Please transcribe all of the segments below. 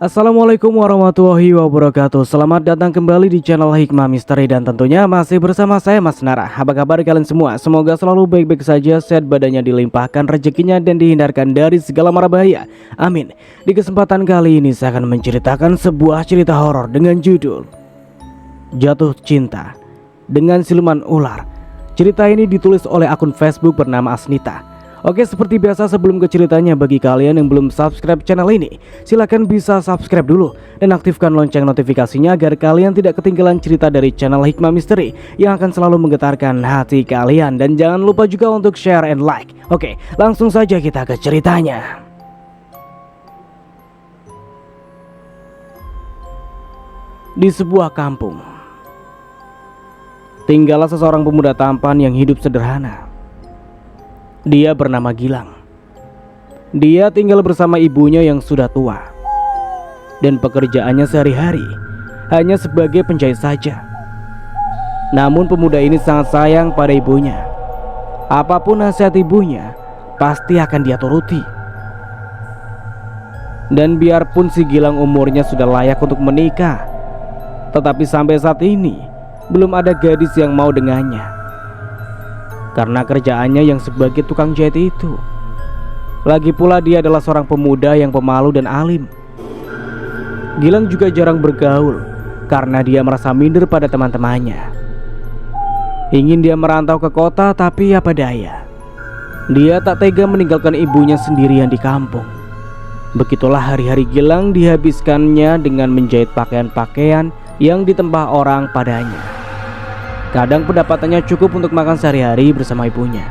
Assalamualaikum warahmatullahi wabarakatuh. Selamat datang kembali di channel Hikmah Misteri. Dan tentunya masih bersama saya Mas Nara. Apa kabar kalian semua? Semoga selalu baik-baik saja, sehat badannya dilimpahkan rezekinya dan dihindarkan dari segala mara bahaya. Amin. Di kesempatan kali ini saya akan menceritakan sebuah cerita horor dengan judul Jatuh Cinta dengan Siluman Ular. Cerita ini ditulis oleh akun Facebook bernama Asnita. Oke, seperti biasa sebelum ke ceritanya, bagi kalian yang belum subscribe channel ini, silahkan bisa subscribe dulu dan aktifkan lonceng notifikasinya agar kalian tidak ketinggalan cerita dari channel Hikmah Misteri yang akan selalu menggetarkan hati kalian. Dan jangan lupa juga untuk share and like. Oke, langsung saja kita ke ceritanya. Di sebuah kampung, tinggallah seseorang pemuda tampan yang hidup sederhana. Dia bernama Gilang. Dia tinggal bersama ibunya yang sudah tua, dan pekerjaannya sehari-hari hanya sebagai penjahit saja. Namun pemuda ini sangat sayang pada ibunya. Apapun nasihat ibunya pasti akan dia turuti. Dan biarpun si Gilang umurnya sudah layak untuk menikah, tetapi sampai saat ini belum ada gadis yang mau dengannya. Karena kerjaannya yang sebagai tukang jahit itu. Lagi pula dia adalah seorang pemuda yang pemalu dan alim. Gilang juga jarang bergaul karena dia merasa minder pada teman-temannya. Ingin dia merantau ke kota, tapi apa daya, dia tak tega meninggalkan ibunya sendirian di kampung. Begitulah hari-hari Gilang dihabiskannya dengan menjahit pakaian-pakaian yang ditempah orang padanya. Kadang pendapatannya cukup untuk makan sehari-hari bersama ibunya,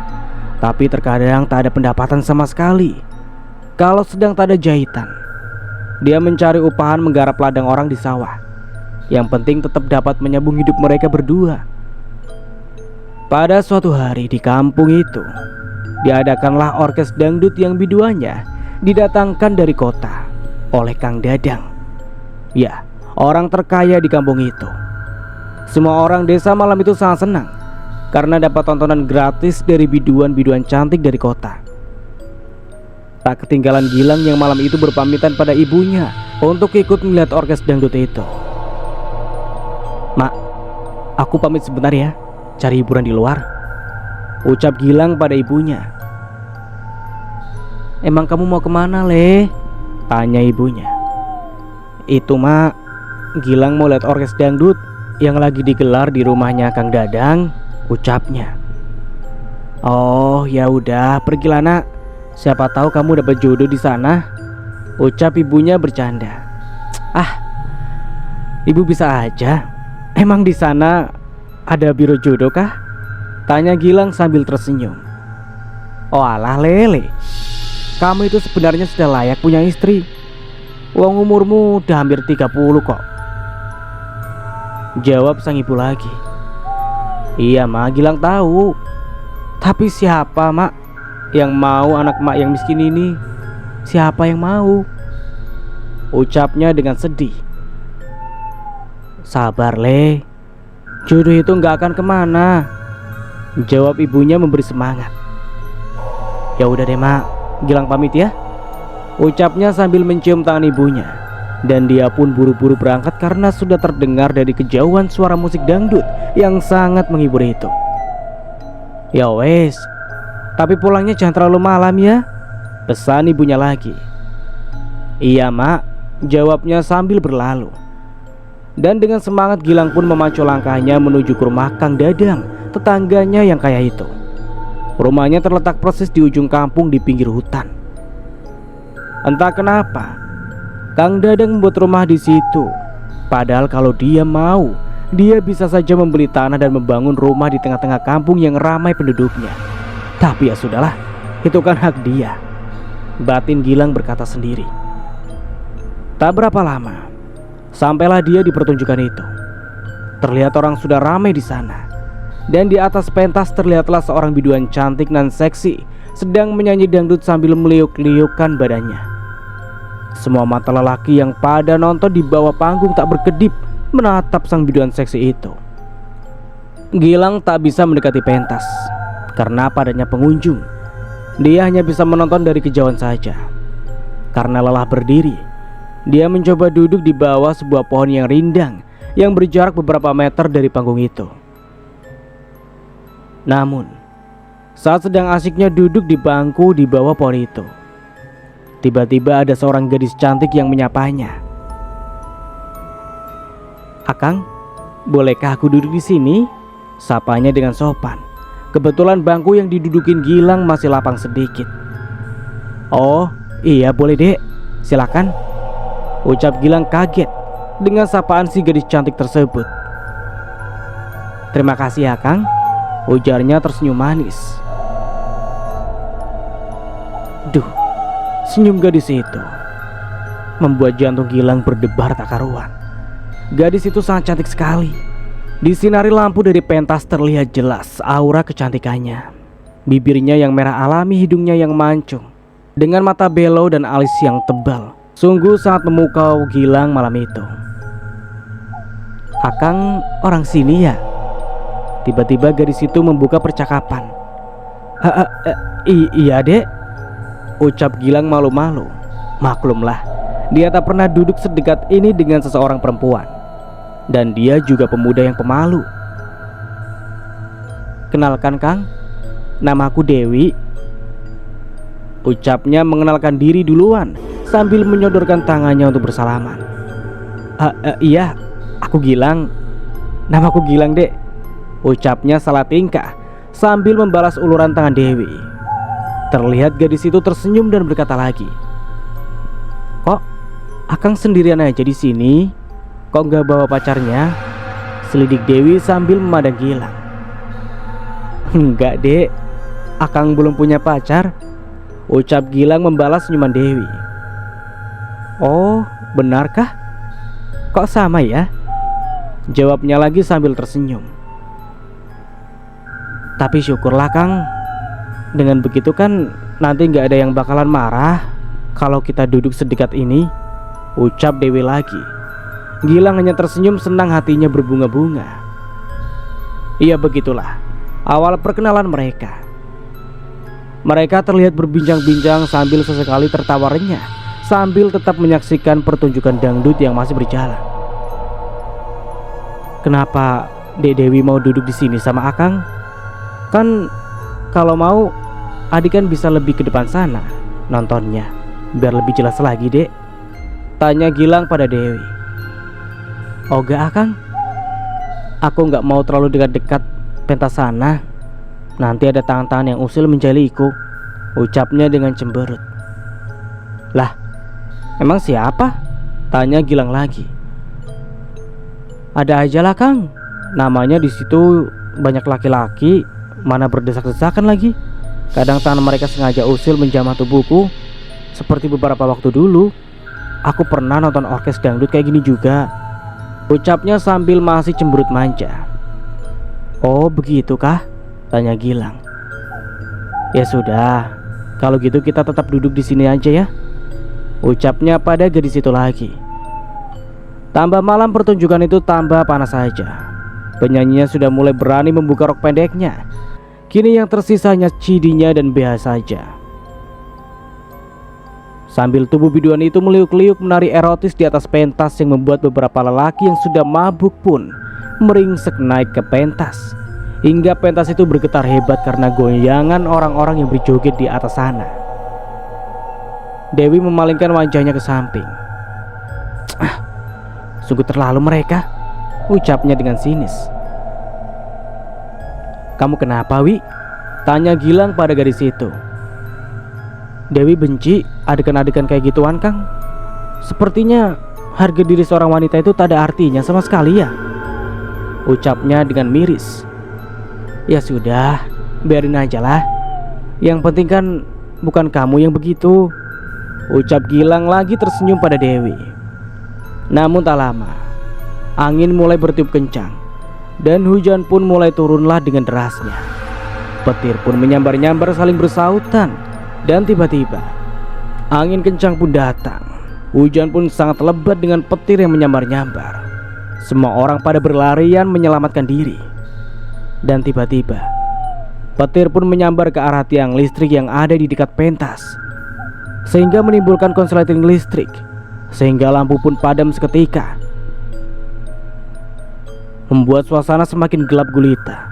tapi terkadang tak ada pendapatan sama sekali. Kalau sedang tak ada jahitan, dia mencari upahan menggarap ladang orang di sawah. Yang penting tetap dapat menyambung hidup mereka berdua. Pada suatu hari di kampung itu, diadakanlah orkes dangdut yang biduannya didatangkan dari kota oleh Kang Dadang. Ya, orang terkaya di kampung itu. Semua orang desa malam itu sangat senang karena dapat tontonan gratis dari biduan-biduan cantik dari kota. Tak ketinggalan Gilang yang malam itu berpamitan pada ibunya untuk ikut melihat orkes dangdut itu. "Mak, aku pamit sebentar ya, cari hiburan di luar," ucap Gilang pada ibunya. "Emang kamu mau kemana, Le?" tanya ibunya. "Itu, Mak, Gilang mau lihat orkes dangdut yang lagi digelar di rumahnya Kang Dadang," ucapnya. "Oh, ya udah, pergilah Nak. Siapa tahu kamu dapat jodoh di sana," ucap ibunya bercanda. "Ah, ibu bisa aja. Emang di sana ada biro jodoh kah?" tanya Gilang sambil tersenyum. "Oh alah Lele, kamu itu sebenarnya sudah layak punya istri. Wong umurmu udah hampir 30 kok," jawab sang ibu lagi. "Iya Mak, Gilang tahu. Tapi siapa Mak yang mau anak Mak yang miskin ini? Siapa yang mau?" ucapnya dengan sedih. "Sabar Le, jodoh itu gak akan kemana," jawab ibunya memberi semangat. "Ya udah deh Mak, Gilang pamit ya," ucapnya sambil mencium tangan ibunya. Dan dia pun buru-buru berangkat karena sudah terdengar dari kejauhan suara musik dangdut yang sangat menghibur itu. "Ya wes, tapi pulangnya jangan terlalu malam ya," pesan ibunya lagi. "Iya Mak," jawabnya sambil berlalu. Dan dengan semangat Gilang pun memacu langkahnya menuju ke rumah Kang Dadang, tetangganya yang kaya itu. Rumahnya terletak persis di ujung kampung di pinggir hutan. Entah kenapa Kang Dadang membuat rumah di situ. Padahal kalau dia mau, dia bisa saja membeli tanah dan membangun rumah di tengah-tengah kampung yang ramai penduduknya. Tapi ya sudahlah, itu kan hak dia, batin Gilang berkata sendiri. Tak berapa lama, sampailah dia di pertunjukan itu. Terlihat orang sudah ramai di sana. Dan di atas pentas terlihatlah seorang biduan cantik dan seksi sedang menyanyi dangdut sambil meliuk-liukkan badannya. Semua mata lelaki yang pada nonton di bawah panggung tak berkedip menatap sang biduan seksi itu. Gilang tak bisa mendekati pentas karena padanya pengunjung. Dia hanya bisa menonton dari kejauhan saja. Karena lelah berdiri, Dia mencoba duduk di bawah sebuah pohon yang rindang yang berjarak beberapa meter dari panggung itu. Namun, saat sedang asiknya duduk di bangku di bawah pohon itu, tiba-tiba ada seorang gadis cantik yang menyapanya. "Akang, bolehkah aku duduk di sini?" Sapanya dengan sopan. Kebetulan bangku yang didudukin Gilang masih lapang sedikit. "Oh iya boleh dek, silakan," ucap Gilang kaget dengan sapaan si gadis cantik tersebut. "Terima kasih ya Kang," ujarnya tersenyum manis. Duh, senyum gadis itu membuat jantung Gilang berdebar tak karuan. Gadis itu sangat cantik sekali. Disinari lampu dari pentas terlihat jelas aura kecantikannya. Bibirnya yang merah alami, hidungnya yang mancung, dengan mata belo dan alis yang tebal. Sungguh sangat memukau Gilang malam itu. "Akang orang sini ya?" Tiba-tiba gadis itu membuka percakapan. Iya dek," ucap Gilang malu-malu. Maklumlah, dia tak pernah duduk sedekat ini dengan seseorang perempuan. Dan dia juga pemuda yang pemalu. "Kenalkan Kang, namaku Dewi," ucapnya mengenalkan diri duluan sambil menyodorkan tangannya untuk bersalaman. Iya, aku Gilang. Namaku Gilang dek," ucapnya salah tingkah sambil membalas uluran tangan Dewi. Terlihat gadis itu tersenyum dan berkata lagi, "Kok Akang sendirian aja di sini? Kok nggak bawa pacarnya?" selidik Dewi sambil memandang Gilang. "Enggak dek, Akang belum punya pacar," ucap Gilang membalas senyuman Dewi. "Oh benarkah? Kok sama ya?" jawabnya lagi sambil tersenyum. "Tapi syukurlah Kang, dengan begitu kan nanti nggak ada yang bakalan marah kalau kita duduk sedekat ini," ucap Dewi lagi. Gilang hanya tersenyum, senang hatinya berbunga-bunga. Iya begitulah awal perkenalan mereka. Mereka terlihat berbincang-bincang sambil sesekali tertawa renyah, sambil tetap menyaksikan pertunjukan dangdut yang masih berjalan. "Kenapa Dek Dewi mau duduk di sini sama Akang? Kan kalau mau adik kan bisa lebih ke depan sana nontonnya, biar lebih jelas lagi dek," tanya Gilang pada Dewi. "Oga Akang, aku nggak mau terlalu dekat-dekat pentas sana. Nanti ada tangan-tangan yang usil menjaliku," ucapnya dengan cemberut. "Lah, emang siapa?" tanya Gilang lagi. "Ada aja lah Kang, namanya di situ banyak laki-laki, mana berdesak-desakan lagi. Kadang tangan mereka sengaja usil menjamah tubuhku, seperti beberapa waktu dulu. Aku pernah nonton orkes dangdut kayak gini juga," ucapnya sambil masih cemberut manja. "Oh begitukah?" tanya Gilang. "Ya sudah, kalau gitu kita tetap duduk di sini aja ya," ucapnya pada gadis itu lagi. Tambah malam pertunjukan itu tambah panas saja. Penyanyinya sudah mulai berani membuka rok pendeknya. Kini yang tersisanya cidinya dan BH saja. Sambil tubuh biduan itu meliuk-liuk menari erotis di atas pentas yang membuat beberapa lelaki yang sudah mabuk pun meringsek naik ke pentas. Hingga pentas itu bergetar hebat karena goyangan orang-orang yang berjoget di atas sana. Dewi memalingkan wajahnya ke samping. Sungguh terlalu mereka," ucapnya dengan sinis. "Kamu kenapa Wi?" tanya Gilang pada gadis itu. "Dewi benci adegan-adegan kayak gituan Kang. Sepertinya harga diri seorang wanita itu tak ada artinya sama sekali ya," ucapnya dengan miris. "Ya sudah, biarin aja lah. Yang penting kan bukan kamu yang begitu," ucap Gilang lagi tersenyum pada Dewi. Namun tak lama, angin mulai bertiup kencang dan hujan pun mulai turunlah dengan derasnya. Petir pun menyambar-nyambar saling bersautan. Dan tiba-tiba angin kencang pun datang. Hujan pun sangat lebat dengan petir yang menyambar-nyambar. Semua orang pada berlarian menyelamatkan diri. Dan tiba-tiba petir pun menyambar ke arah tiang listrik yang ada di dekat pentas, sehingga menimbulkan konsleting listrik sehingga lampu pun padam seketika, membuat suasana semakin gelap gulita.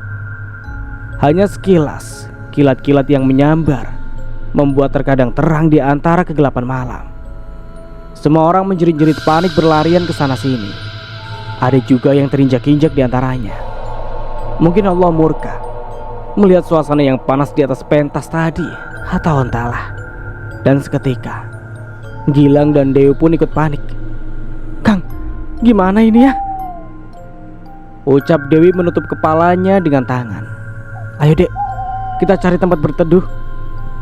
Hanya sekilas kilat-kilat yang menyambar membuat terkadang terang di antara kegelapan malam. Semua orang menjerit-jerit panik berlarian ke sana sini. Ada juga yang terinjak-injak di antaranya. Mungkin Allah murka melihat suasana yang panas di atas pentas tadi, atau entahlah. Dan seketika Gilang dan Dewi pun ikut panik. "Kang, gimana ini ya?" ucap Dewi menutup kepalanya dengan tangan. "Ayo dek, kita cari tempat berteduh,"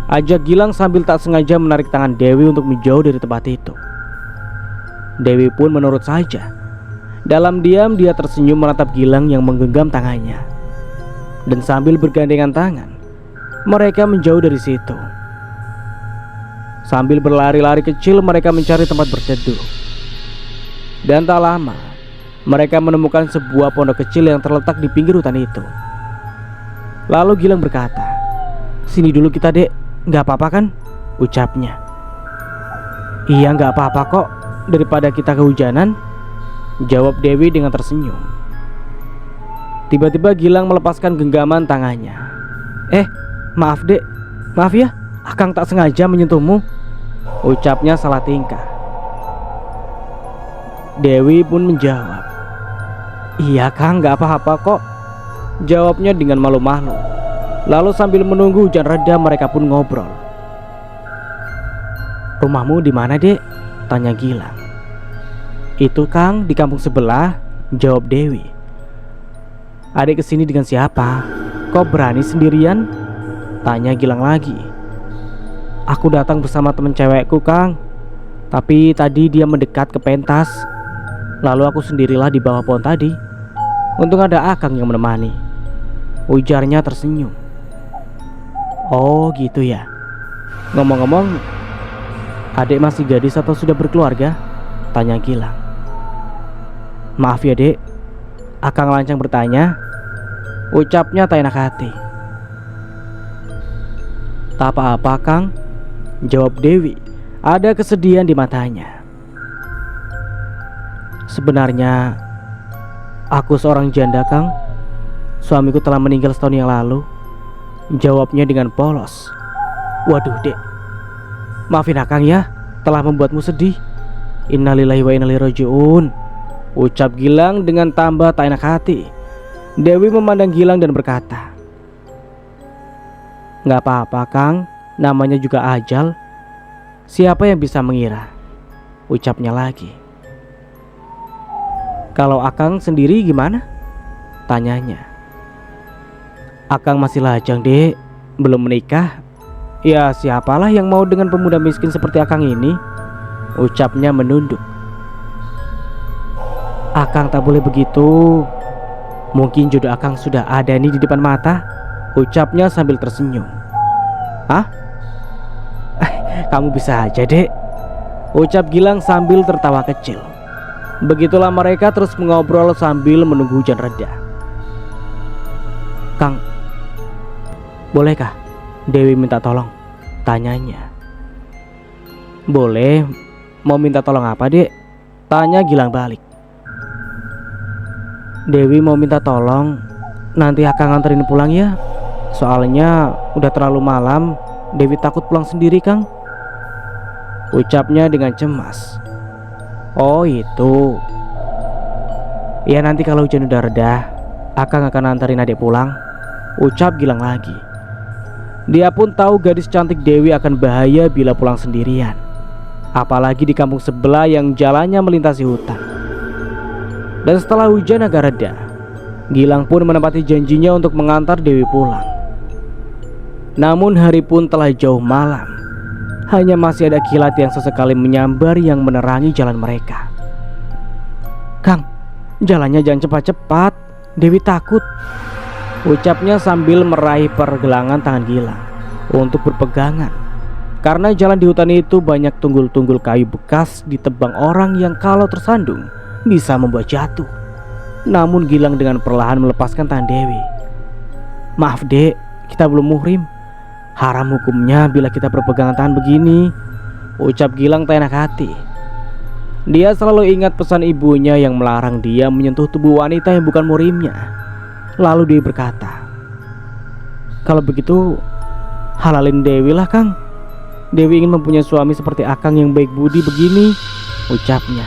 ajak Gilang sambil tak sengaja menarik tangan Dewi untuk menjauh dari tempat itu. Dewi pun menurut saja. Dalam diam dia tersenyum menatap Gilang yang menggenggam tangannya. Dan sambil bergandengan tangan, mereka menjauh dari situ. Sambil berlari-lari kecil mereka mencari tempat berteduh. Dan tak lama mereka menemukan sebuah pondok kecil yang terletak di pinggir hutan itu. Lalu Gilang berkata, "Sini dulu kita dek, gak apa-apa kan?" ucapnya. "Iya gak apa-apa kok, daripada kita kehujanan," jawab Dewi dengan tersenyum. Tiba-tiba Gilang melepaskan genggaman tangannya. Maaf dek, maaf ya, Akang tak sengaja menyentuhmu," ucapnya salah tingkah. Dewi pun menjawab, "Iya Kang, gak apa-apa kok," jawabnya dengan malu-malu. Lalu sambil menunggu hujan reda mereka pun ngobrol. "Rumahmu di mana dek?" tanya Gilang. "Itu Kang, di kampung sebelah," jawab Dewi. "Adik kesini dengan siapa? Kok berani sendirian?" tanya Gilang lagi. "Aku datang bersama temen cewekku Kang, tapi tadi dia mendekat ke pentas. Lalu aku sendirilah di bawah pohon tadi. Untung ada Akang yang menemani," ujarnya tersenyum. "Oh gitu ya. Ngomong-ngomong, adik masih gadis atau sudah berkeluarga?" tanya Gilang. "Maaf ya dek, Akang lancang bertanya," ucapnya tak enak hati. "Tak apa-apa Kang," jawab Dewi, ada kesedihan di matanya. "Sebenarnya aku seorang janda Kang. Suamiku telah meninggal setahun yang lalu," jawabnya dengan polos. "Waduh dek, maafin Akang ya, telah membuatmu sedih. Innalillahi wa inna ilaihi rajiun," ucap Gilang dengan tambah tak enak hati. Dewi memandang Gilang dan berkata, "Gak apa-apa Kang, namanya juga ajal. Siapa yang bisa mengira?" ucapnya lagi. "Kalau Akang sendiri gimana?" tanyanya. "Akang masih lajang dek, belum menikah. Ya siapalah yang mau dengan pemuda miskin seperti Akang ini," ucapnya menunduk. "Akang tak boleh begitu. Mungkin jodoh Akang sudah ada nih di depan mata," ucapnya sambil tersenyum. "Hah? Kamu bisa aja dek," ucap Gilang sambil tertawa kecil. Begitulah mereka terus mengobrol sambil menunggu hujan reda. "Kang, bolehkah Dewi minta tolong?" tanyanya. "Boleh. Mau minta tolong apa dek?" tanya Gilang balik. "Dewi mau minta tolong, nanti Akang nganterin pulang ya. Soalnya udah terlalu malam, Dewi takut pulang sendiri Kang," ucapnya dengan cemas. "Oh itu. Ya nanti kalau hujan udah reda, Akang akan antarin adik pulang," ucap Gilang lagi. Dia pun tahu gadis cantik Dewi akan bahaya bila pulang sendirian, apalagi di kampung sebelah yang jalannya melintasi hutan. Dan setelah hujan agak reda, Gilang pun menepati janjinya untuk mengantar Dewi pulang. Namun hari pun telah jauh malam. Hanya masih ada kilat yang sesekali menyambar yang menerangi jalan mereka. "Kang, jalannya jangan cepat-cepat, Dewi takut," ucapnya sambil meraih pergelangan tangan Gilang untuk berpegangan. Karena jalan di hutan itu banyak tunggul-tunggul kayu bekas ditebang orang yang kalau tersandung bisa membuat jatuh. Namun Gilang dengan perlahan melepaskan tangan Dewi. "Maaf dek, kita belum muhrim. Haram hukumnya bila kita berpegangan tangan begini," ucap Gilang tak enak hati. Dia selalu ingat pesan ibunya yang melarang dia menyentuh tubuh wanita yang bukan murimnya. Lalu dia berkata, "Kalau begitu, halalin Dewi lah, Kang. Dewi ingin mempunyai suami seperti Akang yang baik budi begini," ucapnya.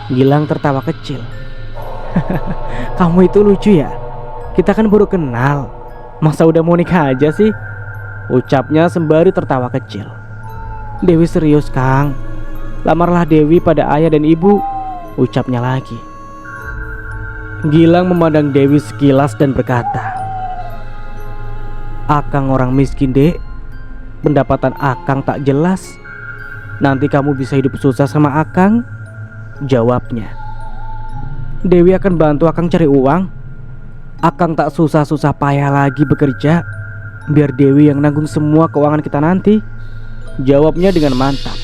Gilang tertawa kecil. "Kamu itu lucu ya. Kita kan baru kenal. Masa udah mau nikah aja sih?" ucapnya sembari tertawa kecil. "Dewi serius, Kang. Lamarlah Dewi pada ayah dan ibu," ucapnya lagi. Gilang memandang Dewi sekilas dan berkata, "Akang orang miskin, Dek. Pendapatan Akang tak jelas. Nanti kamu bisa hidup susah sama Akang," jawabnya. "Dewi akan bantu Akang cari uang. Akang tak susah-susah payah lagi bekerja. Biar Dewi yang nanggung semua keuangan kita nanti," jawabnya dengan mantap.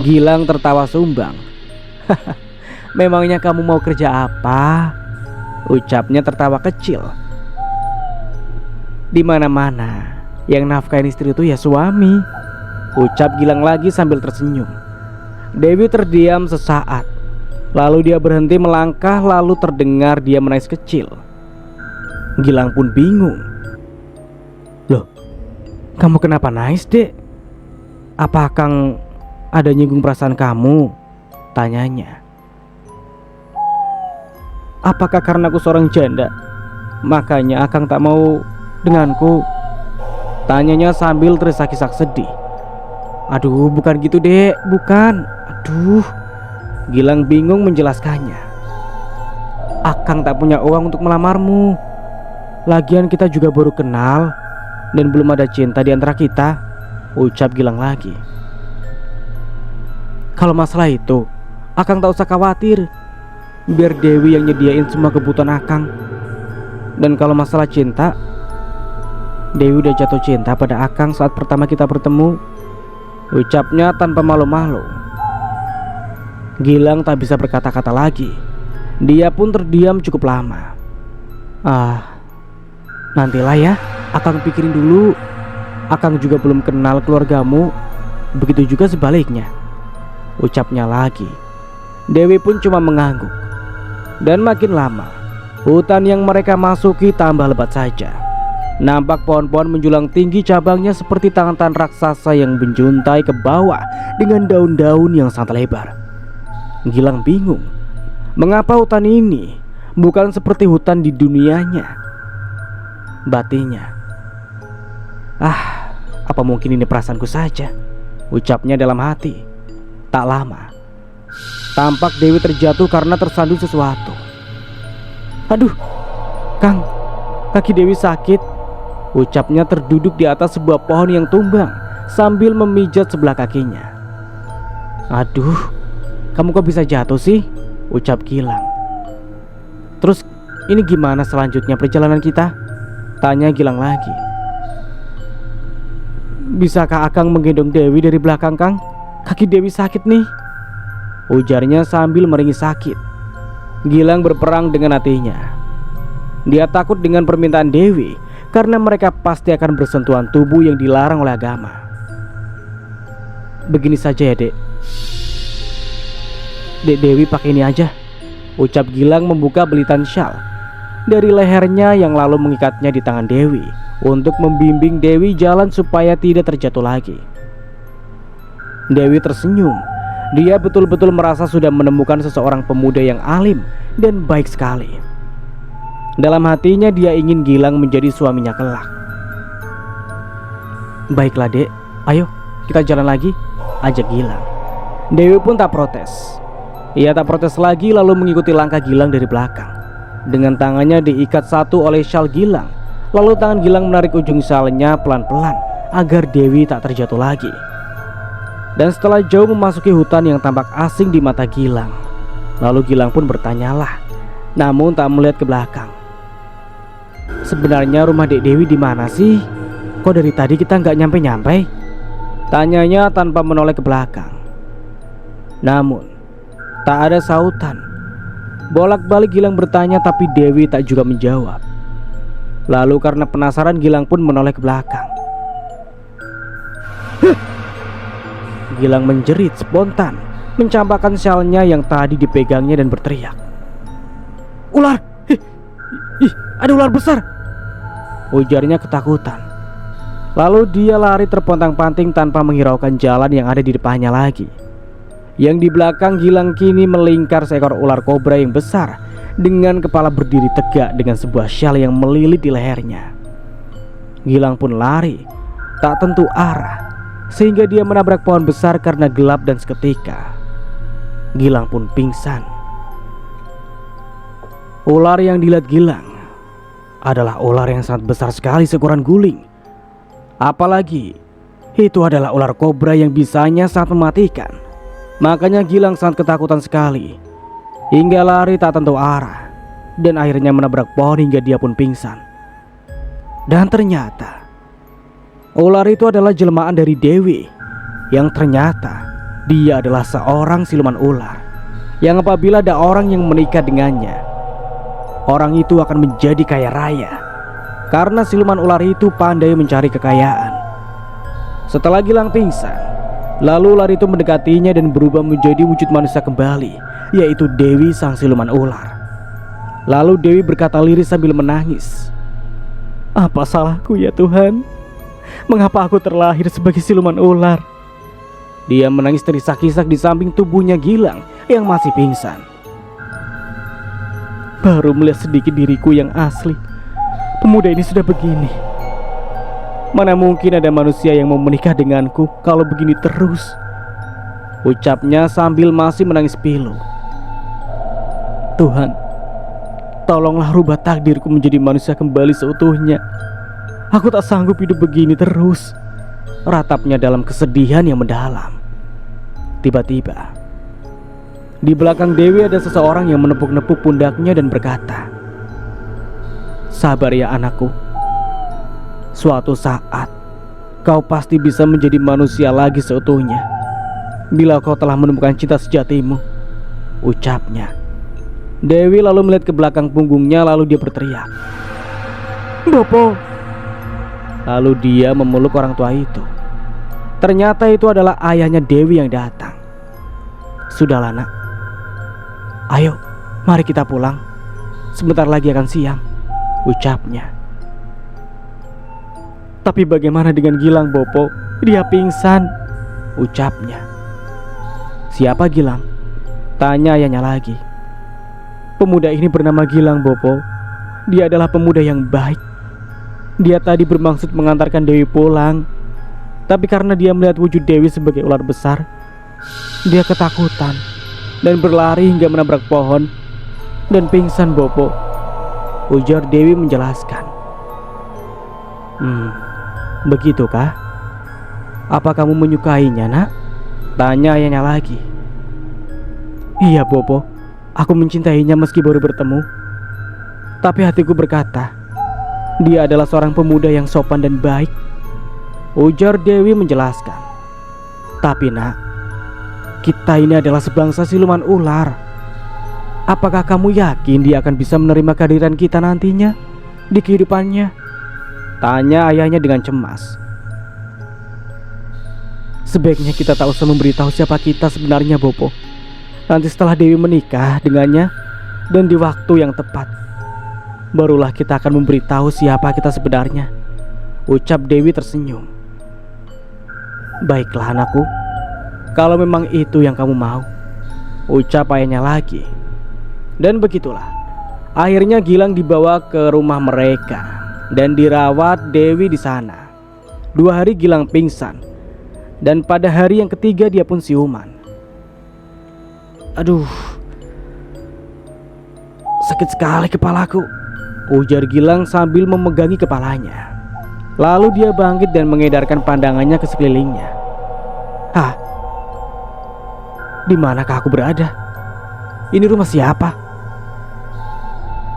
Gilang tertawa sumbang. "Memangnya kamu mau kerja apa?" ucapnya tertawa kecil. "Di mana-mana yang nafkahin istri itu ya suami," ucap Gilang lagi sambil tersenyum. Dewi terdiam sesaat. Lalu dia berhenti melangkah, lalu terdengar dia menangis kecil. Gilang pun bingung. "Loh, kamu kenapa nangis, Dek? Apa Kang ada nyinggung perasaan kamu?" tanyanya. "Apakah karena aku seorang janda, makanya Akang tak mau denganku?" tanyanya sambil terisak-isak sedih. "Aduh, bukan gitu, Dek, bukan. Aduh." Gilang bingung menjelaskannya. "Akang tak punya uang untuk melamarmu. Lagian kita juga baru kenal dan belum ada cinta di antara kita," ucap Gilang lagi. "Kalau masalah itu, Akang tak usah khawatir. Biar Dewi yang nyediain semua kebutuhan Akang. Dan kalau masalah cinta, Dewi udah jatuh cinta pada Akang saat pertama kita bertemu," ucapnya tanpa malu-malu. Gilang tak bisa berkata-kata lagi. Dia pun terdiam cukup lama. Nantilah ya, Akang pikirin dulu. Akang juga belum kenal keluargamu. Begitu juga sebaliknya," ucapnya lagi. Dewi pun cuma mengangguk. Dan makin lama, hutan yang mereka masuki tambah lebat saja. Nampak pohon-pohon menjulang tinggi cabangnya seperti tangan-tangan raksasa yang menjuntai ke bawah dengan daun-daun yang sangat lebar. Gilang bingung, mengapa hutan ini bukan seperti hutan di dunianya. Batinnya, apa mungkin ini perasaanku saja?" ucapnya dalam hati. Tak lama, tampak Dewi terjatuh karena tersandung sesuatu. "Aduh, Kang, kaki Dewi sakit," ucapnya terduduk di atas sebuah pohon yang tumbang sambil memijat sebelah kakinya. "Aduh, kamu kok bisa jatuh sih?" ucap Gilang. "Terus ini gimana selanjutnya perjalanan kita?" tanya Gilang lagi. "Bisakah Akang menggendong Dewi dari belakang, Kang? Kaki Dewi sakit nih," ujarnya sambil meringis sakit. Gilang berperang dengan hatinya. Dia takut dengan permintaan Dewi karena mereka pasti akan bersentuhan tubuh yang dilarang oleh agama. "Begini saja ya, Dek. Dek Dewi pakai ini aja," ucap Gilang membuka belitan syal dari lehernya yang lalu mengikatnya di tangan Dewi untuk membimbing Dewi jalan supaya tidak terjatuh lagi. Dewi tersenyum. Dia betul-betul merasa sudah menemukan seseorang pemuda yang alim dan baik sekali. Dalam hatinya dia ingin Gilang menjadi suaminya kelak. "Baiklah, Dek, ayo kita jalan lagi," ajak Gilang. Dewi pun tak protes. Ia tak protes lagi lalu mengikuti langkah Gilang dari belakang. Dengan tangannya diikat satu oleh syal Gilang. Lalu tangan Gilang menarik ujung syalnya pelan-pelan agar Dewi tak terjatuh lagi. Dan setelah jauh memasuki hutan yang tampak asing di mata Gilang, lalu Gilang pun bertanyalah, namun tak melihat ke belakang. "Sebenarnya rumah Dek Dewi di mana sih? Kok dari tadi kita nggak nyampe-nyampe?" tanyanya tanpa menoleh ke belakang. Namun tak ada sautan. Bolak-balik Gilang bertanya tapi Dewi tak juga menjawab. Lalu karena penasaran Gilang pun menoleh ke belakang. Gilang menjerit spontan mencampakkan syalnya yang tadi dipegangnya dan berteriak, "Ular! Ih, ih, ada ular besar!" ujarnya ketakutan. Lalu dia lari terpontang-panting tanpa menghiraukan jalan yang ada di depannya lagi. Yang di belakang Gilang kini melingkar seekor ular kobra yang besar dengan kepala berdiri tegak dengan sebuah syal yang melilit di lehernya. Gilang pun lari tak tentu arah sehingga dia menabrak pohon besar karena gelap dan seketika Gilang pun pingsan. Ular yang dilihat Gilang adalah ular yang sangat besar sekali seukuran guling. Apalagi itu adalah ular kobra yang bisanya sangat mematikan. Makanya Gilang sangat ketakutan sekali hingga lari tak tentu arah dan akhirnya menabrak pohon hingga dia pun pingsan. Dan ternyata ular itu adalah jelmaan dari Dewi, yang ternyata dia adalah seorang siluman ular yang apabila ada orang yang menikah dengannya, orang itu akan menjadi kaya raya karena siluman ular itu pandai mencari kekayaan. Setelah Gilang pingsan, lalu ular itu mendekatinya dan berubah menjadi wujud manusia kembali, yaitu Dewi sang siluman ular. Lalu Dewi berkata lirih sambil menangis, "Apa salahku ya Tuhan? Mengapa aku terlahir sebagai siluman ular?" Dia menangis terisak-isak di samping tubuhnya Gilang yang masih pingsan. "Baru melihat sedikit diriku yang asli. Pemuda ini sudah begini. Mana mungkin ada manusia yang mau menikah denganku kalau begini terus?" ucapnya sambil masih menangis pilu. "Tuhan, tolonglah rubah takdirku menjadi manusia kembali seutuhnya. Aku tak sanggup hidup begini terus," ratapnya dalam kesedihan yang mendalam. Tiba-tiba di belakang Dewi ada seseorang yang menepuk-nepuk pundaknya dan berkata, "Sabar ya anakku. Suatu saat kau pasti bisa menjadi manusia lagi seutuhnya bila kau telah menemukan cinta sejatimu," ucapnya. Dewi lalu melihat ke belakang punggungnya lalu dia berteriak, "Bopo!" Lalu dia memeluk orang tua itu. Ternyata itu adalah ayahnya Dewi yang datang. "Sudahlah nak, ayo mari kita pulang. Sebentar lagi akan siang," ucapnya. "Tapi bagaimana dengan Gilang, Bopo? Dia pingsan," ucapnya. "Siapa Gilang?" tanya ayahnya lagi. "Pemuda ini bernama Gilang, Bopo. Dia adalah pemuda yang baik. Dia tadi bermaksud mengantarkan Dewi pulang, tapi karena dia melihat wujud Dewi sebagai ular besar, dia ketakutan dan berlari hingga menabrak pohon dan pingsan, Bopo," ujar Dewi menjelaskan. Begitukah? Apa kamu menyukainya, nak?" tanya ayahnya lagi. "Iya, Bopo. Aku mencintainya meski baru bertemu. Tapi hatiku berkata, dia adalah seorang pemuda yang sopan dan baik," ujar Dewi menjelaskan. "Tapi nak, kita ini adalah sebangsa siluman ular. Apakah kamu yakin dia akan bisa menerima kehadiran kita nantinya di kehidupannya?" tanya ayahnya dengan cemas. "Sebaiknya kita tak usah memberitahu siapa kita sebenarnya, Bopo. Nanti setelah Dewi menikah dengannya dan di waktu yang tepat, barulah kita akan memberitahu siapa kita sebenarnya," ucap Dewi tersenyum. "Baiklah anakku, kalau memang itu yang kamu mau," ucap ayahnya lagi. Dan begitulah akhirnya Gilang dibawa ke rumah mereka dan dirawat Dewi di sana. 2 hari Gilang pingsan dan pada hari yang ketiga dia pun siuman. "Aduh, sakit sekali kepalaku," ujar Gilang sambil memegangi kepalanya. Lalu dia bangkit dan mengedarkan pandangannya ke sekelilingnya. "Hah? Di manakah aku berada? Ini rumah siapa?"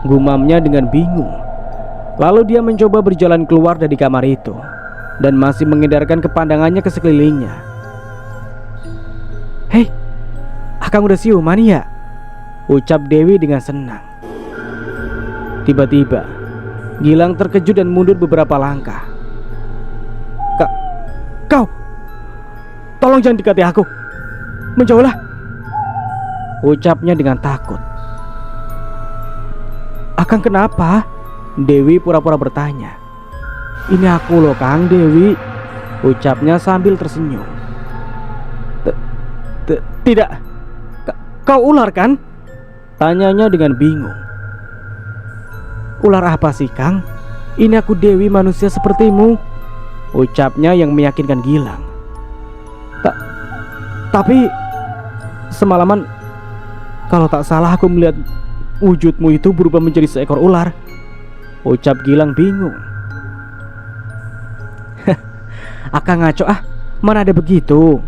gumamnya dengan bingung. Lalu dia mencoba berjalan keluar dari kamar itu dan masih mengedarkan kepandangannya ke sekelilingnya. "Hei, akang udah siuman ya?" ucap Dewi dengan senang. Tiba-tiba Gilang terkejut dan mundur beberapa langkah. Kau, tolong jangan dekati aku. Menjauhlah," ucapnya dengan takut. Akang kenapa? Dewi pura-pura bertanya. Ini aku loh Kang Dewi, ucapnya sambil tersenyum. Tidak, kau ular kan? Tanyanya dengan bingung. Ular apa sih Kang? Ini aku Dewi, manusia sepertimu, ucapnya yang meyakinkan Gilang. Tapi semalaman kalau tak salah aku melihat wujudmu itu berubah menjadi seekor ular, ucap Gilang bingung. Akang ngaco ah, mana ada begitu.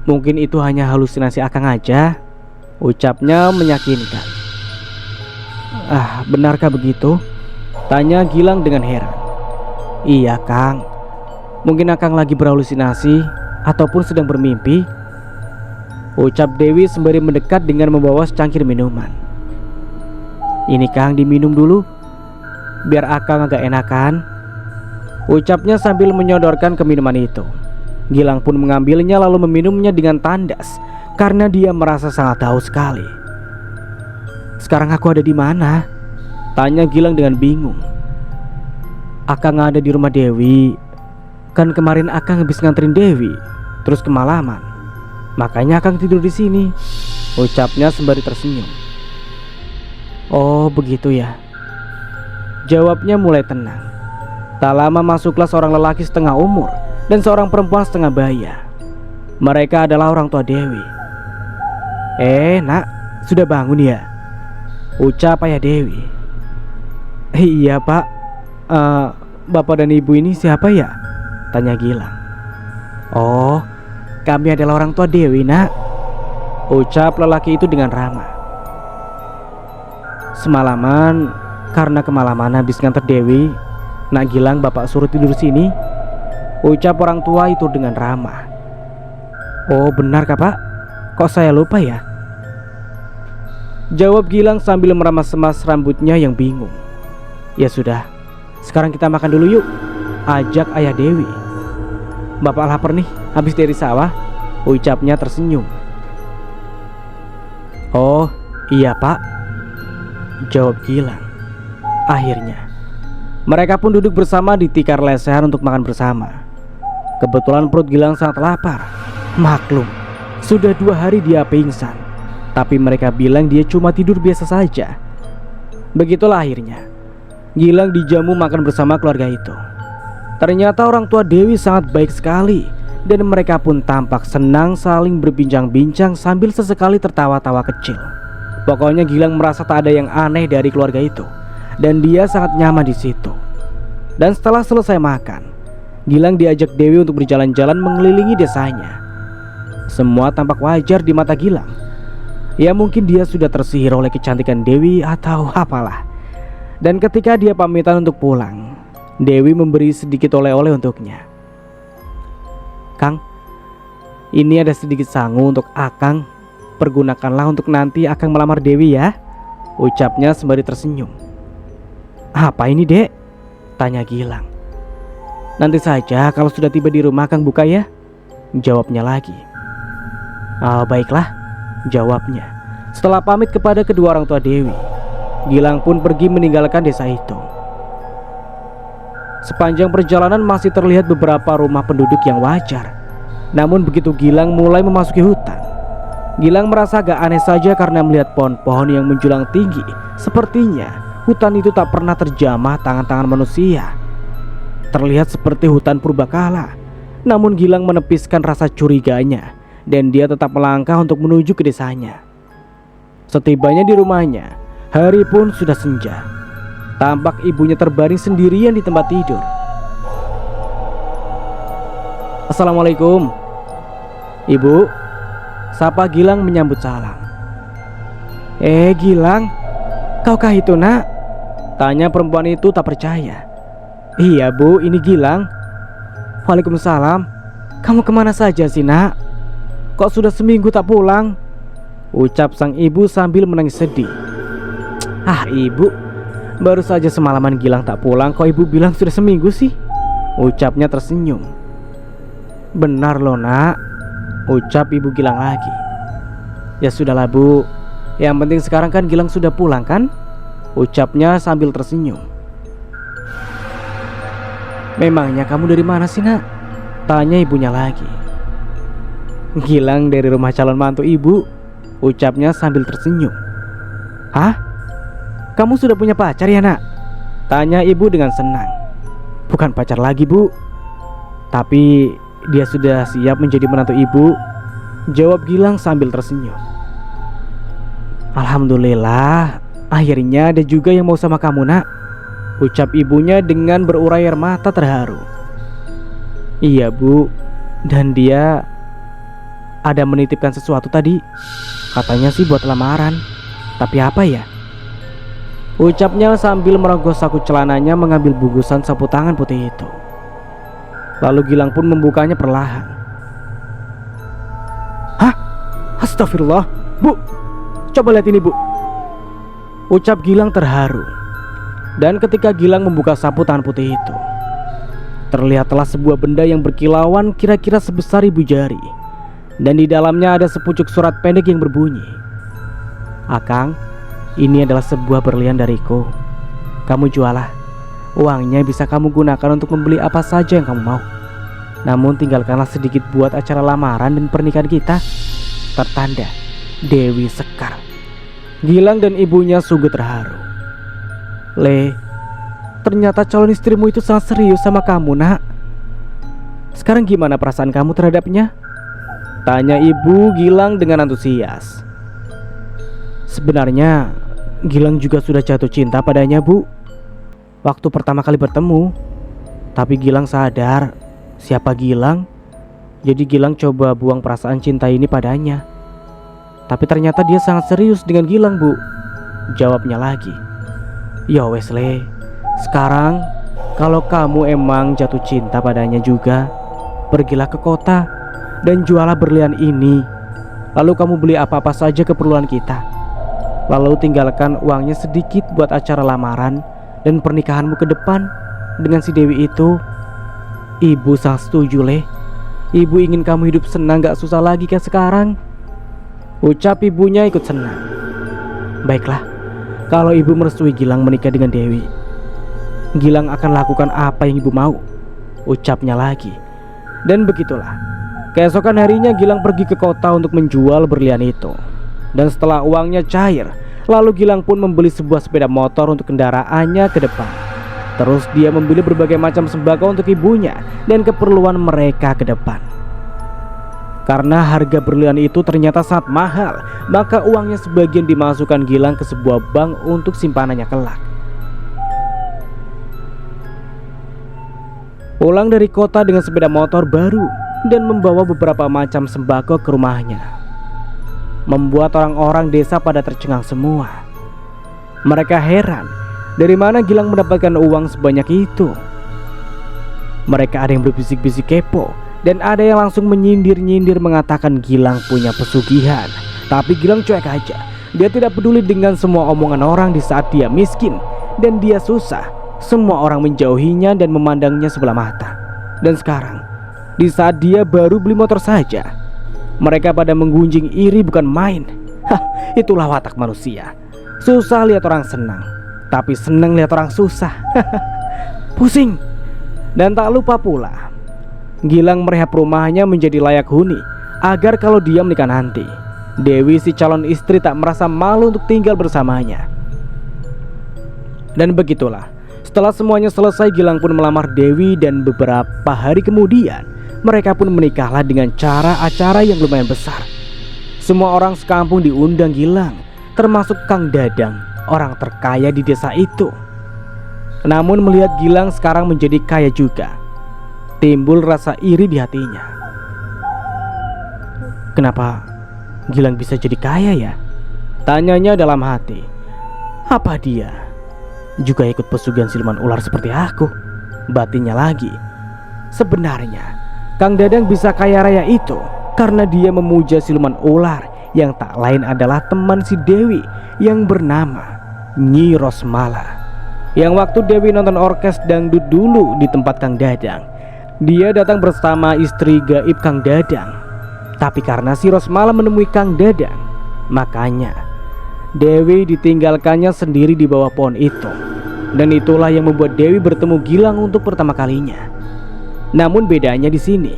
Mungkin itu hanya halusinasi Akang aja, ucapnya meyakinkan. Ah, benarkah begitu? Tanya Gilang dengan heran. Iya Kang, mungkin Akang lagi berhalusinasi ataupun sedang bermimpi, ucap Dewi sembari mendekat dengan membawa secangkir minuman. Ini Kang, diminum dulu biar Akang agak enakan, ucapnya sambil menyodorkan ke minuman itu. Gilang pun mengambilnya lalu meminumnya dengan tandas karena dia merasa sangat haus sekali. Sekarang aku ada di mana? Tanya Gilang dengan bingung. Akang ada di rumah Dewi. Kan kemarin Akang habis nganterin Dewi, terus kemalaman. Makanya Akang tidur di sini, ucapnya sembari tersenyum. Oh begitu ya, jawabnya mulai tenang. Tak lama masuklah seorang lelaki setengah umur dan seorang perempuan setengah baya. Mereka adalah orang tua Dewi. Nak, sudah bangun ya? Ucap ayah Dewi. Iya pak. Bapak dan ibu ini siapa ya? Tanya Gilang. Oh, kami adalah orang tua Dewi nak, ucap lelaki itu dengan ramah. Semalaman karena kemalaman habis nganter Dewi, nak Gilang bapak suruh tidur sini, ucap orang tua itu dengan ramah. Oh benar kah pak? Kok saya lupa ya? Jawab Gilang sambil meramas-remas rambutnya yang bingung. Ya sudah, sekarang kita makan dulu yuk, ajak ayah Dewi. Bapak lapar nih, habis dari sawah, ucapnya tersenyum. Oh iya pak, jawab Gilang. Akhirnya mereka pun duduk bersama di tikar lesehan untuk makan bersama. Kebetulan perut Gilang sangat lapar. Maklum, sudah 2 hari dia pingsan, tapi mereka bilang dia cuma tidur biasa saja. Begitulah akhirnya Gilang dijamu makan bersama keluarga itu. Ternyata orang tua Dewi sangat baik sekali, dan mereka pun tampak senang saling berbincang-bincang sambil sesekali tertawa-tawa kecil. Pokoknya Gilang merasa tak ada yang aneh dari keluarga itu, dan dia sangat nyaman di situ. Dan setelah selesai makan, Gilang diajak Dewi untuk berjalan-jalan mengelilingi desanya. Semua tampak wajar di mata Gilang. Ya mungkin dia sudah tersihir oleh kecantikan Dewi atau apalah. Dan ketika dia pamitan untuk pulang, Dewi memberi sedikit oleh-oleh untuknya. Kang, ini ada sedikit sangu untuk Akang. Pergunakanlah untuk nanti Akang melamar Dewi ya, ucapnya sembari tersenyum. Apa ini dek? Tanya Gilang. Nanti saja kalau sudah tiba di rumah Kang buka ya, jawabnya lagi. Oh baiklah, jawabnya. Setelah pamit kepada kedua orang tua Dewi, Gilang pun pergi meninggalkan desa itu. Sepanjang perjalanan masih terlihat beberapa rumah penduduk yang wajar. Namun begitu Gilang mulai memasuki hutan, Gilang merasa agak aneh saja karena melihat pohon-pohon yang menjulang tinggi. Sepertinya hutan itu tak pernah terjamah tangan-tangan manusia. Terlihat seperti hutan purbakala. Namun Gilang menepiskan rasa curiganya, dan dia tetap melangkah untuk menuju ke desanya. Setibanya di rumahnya, hari pun sudah senja. Tampak ibunya terbaring sendirian di tempat tidur. Assalamualaikum. Ibu, sapa Gilang menyambut salam. Gilang, kaukah itu nak? Tanya perempuan itu tak percaya. Iya bu, ini Gilang. Waalaikumsalam. Kamu kemana saja sih nak? Kok sudah seminggu tak pulang? Ucap sang ibu sambil menangis sedih. Ah ibu, baru saja semalaman Gilang tak pulang, kok ibu bilang sudah seminggu sih? Ucapnya tersenyum. Benar loh nak, ucap ibu Gilang lagi. Ya sudahlah bu, Yang penting sekarang kan Gilang sudah pulang kan? Ucapnya sambil tersenyum. Memangnya kamu dari mana sih nak? Tanya ibunya lagi. Gilang dari rumah calon mantu ibu, ucapnya sambil tersenyum. Hah? Kamu sudah punya pacar ya nak? Tanya ibu dengan senang. Bukan pacar lagi bu, tapi dia sudah siap menjadi menantu ibu, jawab Gilang sambil tersenyum. Alhamdulillah, akhirnya ada juga yang mau sama kamu nak, ucap ibunya dengan berurai air mata terharu. Iya bu, dan dia ada menitipkan sesuatu tadi. Katanya sih buat lamaran. Tapi apa ya? Ucapnya sambil merogoh saku celananya mengambil bungkusan sapu tangan putih itu. Lalu Gilang pun membukanya perlahan. Hah? Astagfirullah. Bu, coba lihat ini bu, ucap Gilang terharu. Dan ketika Gilang membuka sapu tangan putih itu, terlihatlah sebuah benda yang berkilauan kira-kira sebesar ibu jari. Dan di dalamnya ada sepucuk surat pendek yang berbunyi, Akang, ini adalah sebuah berlian dariku. Kamu jualah. Uangnya bisa kamu gunakan untuk membeli apa saja yang kamu mau. Namun tinggalkanlah sedikit buat acara lamaran dan pernikahan kita. Tertanda Dewi Sekar. Gilang dan ibunya sungguh terharu. Le, ternyata calon istrimu itu sangat serius sama kamu nak. Sekarang gimana perasaan kamu terhadapnya? Tanya ibu Gilang dengan antusias. Sebenarnya Gilang juga sudah jatuh cinta padanya bu, waktu pertama kali bertemu. Tapi Gilang sadar siapa Gilang. Jadi Gilang coba buang perasaan cinta ini padanya. Tapi ternyata dia sangat serius dengan Gilang bu, jawabnya lagi. Ya wes le, sekarang kalau kamu emang jatuh cinta padanya juga, pergilah ke kota dan jualah berlian ini. Lalu kamu beli apa-apa saja keperluan kita. Lalu tinggalkan uangnya sedikit buat acara lamaran dan pernikahanmu ke depan dengan si Dewi itu. Ibu sangat setuju le. Ibu ingin kamu hidup senang, gak susah lagi kayak sekarang, ucap ibunya ikut senang. Baiklah, kalau ibu merestui Gilang menikah dengan Dewi, Gilang akan lakukan apa yang ibu mau, ucapnya lagi. Dan begitulah, keesokan harinya Gilang pergi ke kota untuk menjual berlian itu. Dan setelah uangnya cair, lalu Gilang pun membeli sebuah sepeda motor untuk kendaraannya ke depan. Terus dia membeli berbagai macam sembako untuk ibunya dan keperluan mereka ke depan. Karena harga berlian itu ternyata sangat mahal, maka uangnya sebagian dimasukkan Gilang ke sebuah bank untuk simpanannya kelak. Pulang dari kota dengan sepeda motor baru dan membawa beberapa macam sembako ke rumahnya, membuat orang-orang desa pada tercengang semua. Mereka heran dari mana Gilang mendapatkan uang sebanyak itu. Mereka ada yang berbisik-bisik kepo, dan ada yang langsung menyindir-nyindir mengatakan Gilang punya pesugihan. Tapi Gilang cuek aja. Dia tidak peduli dengan semua omongan orang di saat dia miskin dan dia susah. Semua orang menjauhinya dan memandangnya sebelah mata. Dan sekarang, di saat dia baru beli motor saja, mereka pada menggunjing iri bukan main. Hah, itulah watak manusia. Susah lihat orang senang, tapi senang lihat orang susah. Pusing. Dan tak lupa pula, Gilang merehab rumahnya menjadi layak huni, agar kalau dia menikah nanti, Dewi si calon istri tak merasa malu untuk tinggal bersamanya. Dan begitulah, setelah semuanya selesai, Gilang pun melamar Dewi. Dan beberapa hari kemudian, mereka pun menikahlah dengan cara acara yang lumayan besar. Semua orang sekampung diundang Gilang, termasuk Kang Dadang, orang terkaya di desa itu. Namun melihat Gilang sekarang menjadi kaya juga, timbul rasa iri di hatinya. Kenapa Gilang bisa jadi kaya ya? Tanyanya dalam hati. Apa dia juga ikut pesugihan siluman ular seperti aku? Batinnya lagi. Sebenarnya Kang Dadang bisa kaya raya itu karena dia memuja siluman ular yang tak lain adalah teman si Dewi yang bernama Nyi Rosmala. Yang waktu Dewi nonton orkes dangdut dulu di tempat Kang Dadang, dia datang bersama istri gaib Kang Dadang. Tapi karena si Rosmala menemui Kang Dadang, makanya Dewi ditinggalkannya sendiri di bawah pohon itu. Dan itulah yang membuat Dewi bertemu Gilang untuk pertama kalinya. Namun bedanya di sini,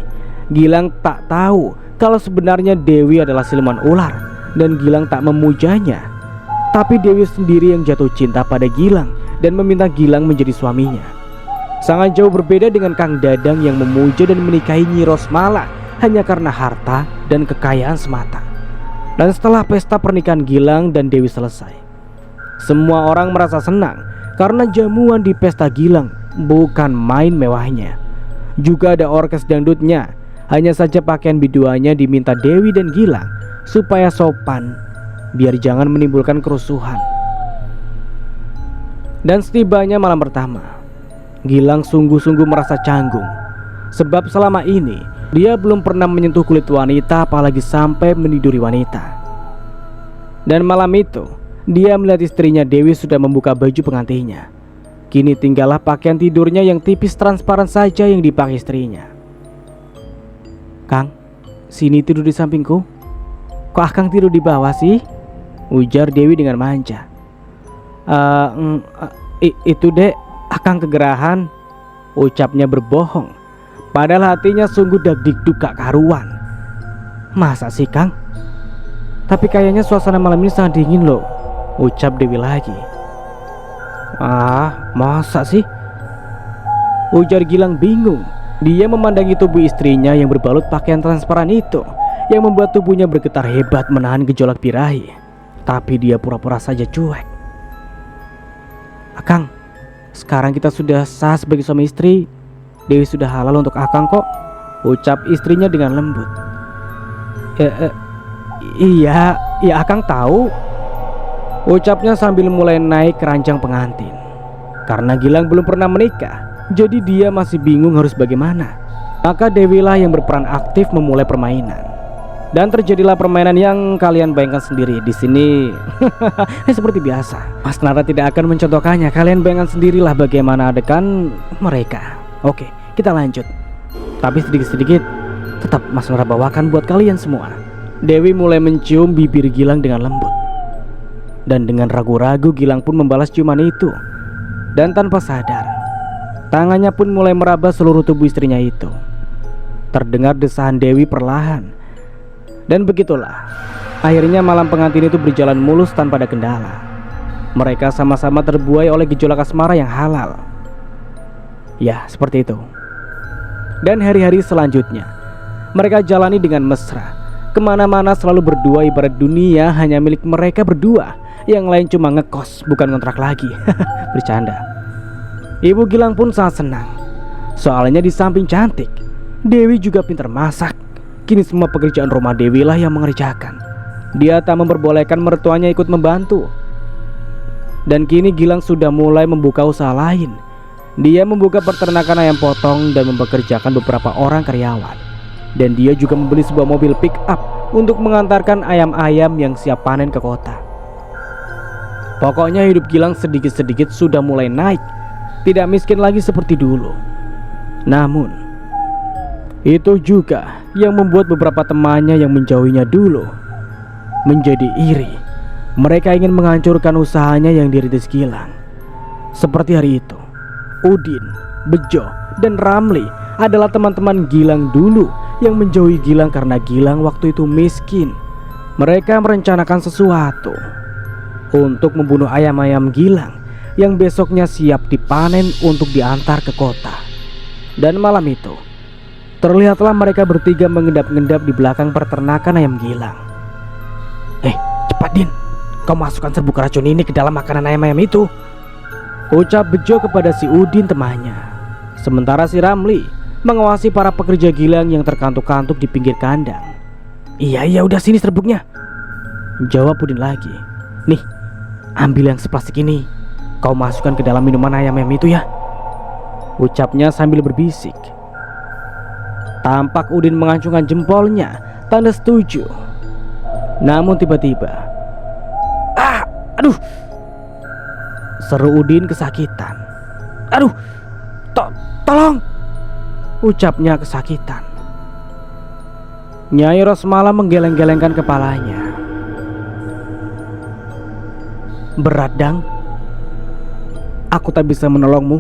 Gilang tak tahu kalau sebenarnya Dewi adalah siluman ular, dan Gilang tak memujanya. Tapi Dewi sendiri yang jatuh cinta pada Gilang dan meminta Gilang menjadi suaminya. Sangat jauh berbeda dengan Kang Dadang yang memuja dan menikahi Nyi Rosmala hanya karena harta dan kekayaan semata. Dan setelah pesta pernikahan Gilang dan Dewi selesai, semua orang merasa senang karena jamuan di pesta Gilang bukan main mewahnya. Juga ada orkes dangdutnya. Hanya saja pakaian biduannya diminta Dewi dan Gilang supaya sopan, biar jangan menimbulkan kerusuhan. Dan setibanya malam pertama, Gilang sungguh-sungguh merasa canggung. Sebab selama ini dia belum pernah menyentuh kulit wanita, apalagi sampai meniduri wanita. Dan malam itu dia melihat istrinya Dewi sudah membuka baju pengantinnya. Kini tinggallah pakaian tidurnya yang tipis transparan saja yang dipakai istrinya. "Kang, sini tidur di sampingku." "Kok Akang tidur di bawah sih?" ujar Dewi dengan manja. Itu dek, Akang kegerahan," ucapnya berbohong. Padahal hatinya sungguh dagdikduk gak karuan. "Masa sih Kang? Tapi kayaknya suasana malam ini sangat dingin loh," ucap Dewi lagi. Masa sih?" ujar Gilang bingung. Dia memandangi tubuh istrinya yang berbalut pakaian transparan itu, yang membuat tubuhnya bergetar hebat menahan gejolak birahi. Tapi dia pura-pura saja cuek. "Akang, sekarang kita sudah sah sebagai suami istri. Dewi sudah halal untuk Akang kok," ucap istrinya dengan lembut. Iya Akang tahu," ucapnya sambil mulai naik keranjang pengantin. Karena Gilang belum pernah menikah, jadi dia masih bingung harus bagaimana. Maka Dewi lah yang berperan aktif memulai permainan. Dan terjadilah permainan yang kalian bayangkan sendiri di sini. Seperti biasa, Mas Nara tidak akan mencontohkannya. Kalian bayangkan sendirilah bagaimana adegan mereka. Oke, kita lanjut. Tapi sedikit-sedikit tetap Mas Nara bawakan buat kalian semua. Dewi mulai mencium bibir Gilang dengan lembut. Dan dengan ragu-ragu Gilang pun membalas ciuman itu. Dan tanpa sadar, tangannya pun mulai meraba seluruh tubuh istrinya itu. Terdengar desahan Dewi perlahan. Dan begitulah, akhirnya malam pengantin itu berjalan mulus tanpa ada kendala. Mereka sama-sama terbuai oleh gejolak asmara yang halal. Ya, seperti itu. Dan hari-hari selanjutnya, mereka jalani dengan mesra. Kemana-mana selalu berdua, ibarat dunia hanya milik mereka berdua. Yang lain cuma ngekos, bukan kontrak lagi. Bercanda. Ibu Gilang pun sangat senang. Soalnya di samping cantik, Dewi juga pintar masak. Kini semua pekerjaan rumah Dewi lah yang mengerjakan. Dia tak memperbolehkan mertuanya ikut membantu. Dan kini Gilang sudah mulai membuka usaha lain. Dia membuka peternakan ayam potong dan mempekerjakan beberapa orang karyawan. Dan dia juga membeli sebuah mobil pick up untuk mengantarkan ayam-ayam yang siap panen ke kota. Pokoknya hidup Gilang sedikit-sedikit sudah mulai naik. Tidak miskin lagi seperti dulu. Namun itu juga yang membuat beberapa temannya yang menjauhinya dulu menjadi iri. Mereka ingin menghancurkan usahanya yang dirintis Gilang. Seperti hari itu, Udin, Bejo, dan Ramli adalah teman-teman Gilang dulu yang menjauhi Gilang karena Gilang waktu itu miskin. Mereka merencanakan sesuatu untuk membunuh ayam-ayam Gilang yang besoknya siap dipanen untuk diantar ke kota. Dan malam itu terlihatlah mereka bertiga mengendap-endap di belakang peternakan ayam Gilang. Cepat Din, kau masukkan serbuk racun ini ke dalam makanan ayam-ayam itu, ucap Bejo kepada si Udin temannya. Sementara si Ramli mengawasi para pekerja Gilang yang terkantuk-kantuk di pinggir kandang. Iya udah, sini serbuknya, jawab Udin lagi. Nih, ambil yang seplastik ini, kau masukkan ke dalam minuman ayam-ayam itu ya, ucapnya sambil berbisik. Tampak Udin mengacungkan jempolnya, tanda setuju. Namun tiba-tiba, aduh, seru Udin kesakitan. Aduh, tolong, ucapnya kesakitan. Nyai Rosmala menggeleng-gelengkan kepalanya. Berat, Dang. Aku tak bisa menolongmu.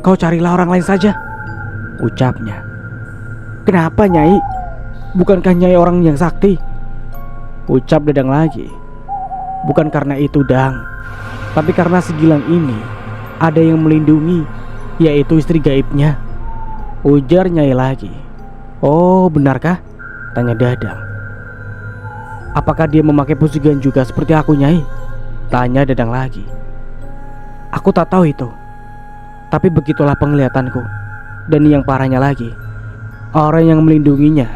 Kau carilah orang lain saja, ucapnya. Kenapa, Nyai? Bukankah Nyai orang yang sakti? Ucap Dadang lagi. Bukan karena itu, Dang. Tapi karena si Gilang ini ada yang melindungi, yaitu istri gaibnya, ujar Nyai lagi. Oh, benarkah? Tanya Dadang. Apakah dia memakai pesugihan juga seperti aku, Nyai? Tanya Dadang lagi. Aku tak tahu itu. Tapi begitulah penglihatanku. Dan yang parahnya lagi, orang yang melindunginya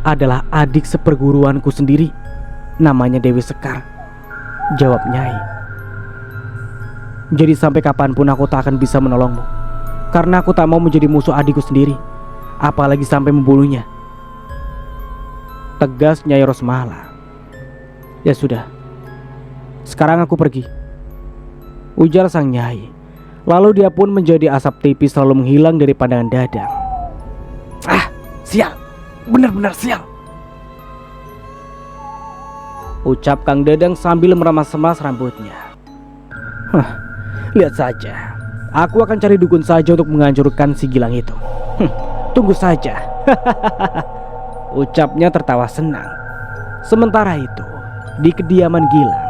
adalah adik seperguruanku sendiri. Namanya Dewi Sekar, jawab Nyai. Jadi sampai kapanpun aku tak akan bisa menolongmu, karena aku tak mau menjadi musuh adikku sendiri, apalagi sampai membunuhnya, tegas Nyai Rosmala. Ya sudah, sekarang aku pergi, ujar sang Nyai. Lalu dia pun menjadi asap tipis selalu menghilang dari pandangan Dadang. Ah, sial, benar-benar sial, ucap Kang Dadang sambil meremas-remas rambutnya. Lihat saja, aku akan cari dukun saja untuk menghancurkan si Gilang itu. Tunggu saja. Ucapnya tertawa senang. Sementara itu, di kediaman Gilang,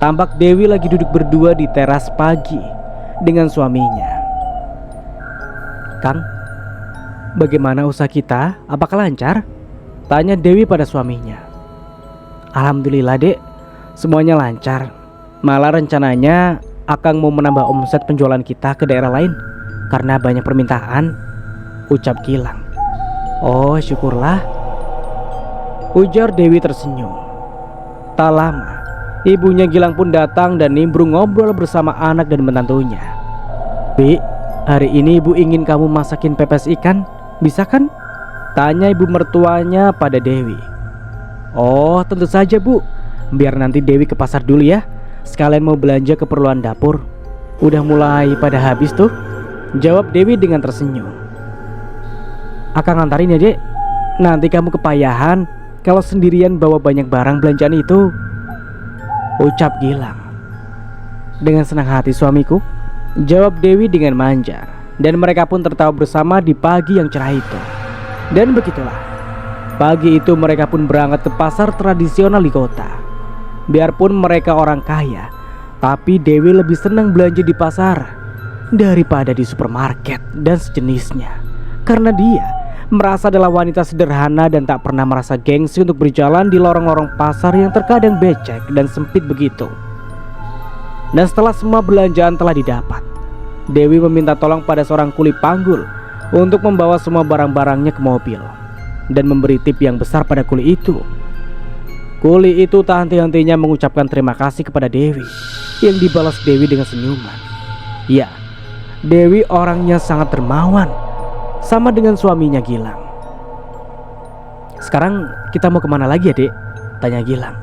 tampak Dewi lagi duduk berdua di teras pagi dengan suaminya. Kang, bagaimana usaha kita? Apakah lancar? Tanya Dewi pada suaminya. Alhamdulillah, Dek, semuanya lancar. Malah rencananya Akang mau menambah omset penjualan kita ke daerah lain karena banyak permintaan, ucap Gilang. Oh, syukurlah, ujar Dewi tersenyum. Tak lama, ibunya Gilang pun datang dan nimbrung ngobrol bersama anak dan menantunya. Bi, hari ini ibu ingin kamu masakin pepes ikan, bisa kan? Tanya ibu mertuanya pada Dewi. Oh, tentu saja, Bu. Biar nanti Dewi ke pasar dulu ya, sekalian mau belanja keperluan dapur. Udah mulai pada habis tuh, jawab Dewi dengan tersenyum. Akang ngantarin ya, Dek. Nanti kamu kepayahan kalau sendirian bawa banyak barang belanjaan itu, ucap Gilang. Dengan senang hati suamiku, jawab Dewi dengan manja. Dan mereka pun tertawa bersama di pagi yang cerah itu. Dan begitulah, pagi itu mereka pun berangkat ke pasar tradisional di kota. Biarpun mereka orang kaya, tapi Dewi lebih senang belanja di pasar daripada di supermarket dan sejenisnya. Karena dia merasa adalah wanita sederhana dan tak pernah merasa gengsi untuk berjalan di lorong-lorong pasar yang terkadang becek dan sempit begitu. Dan setelah semua belanjaan telah didapat, Dewi meminta tolong pada seorang kuli panggul untuk membawa semua barang-barangnya ke mobil dan memberi tip yang besar pada kuli itu. Kuli itu tak henti-hentinya mengucapkan terima kasih kepada Dewi, yang dibalas Dewi dengan senyuman. Ya, Dewi orangnya sangat dermawan, sama dengan suaminya Gilang. Sekarang kita mau kemana lagi ya, Dek? Tanya Gilang.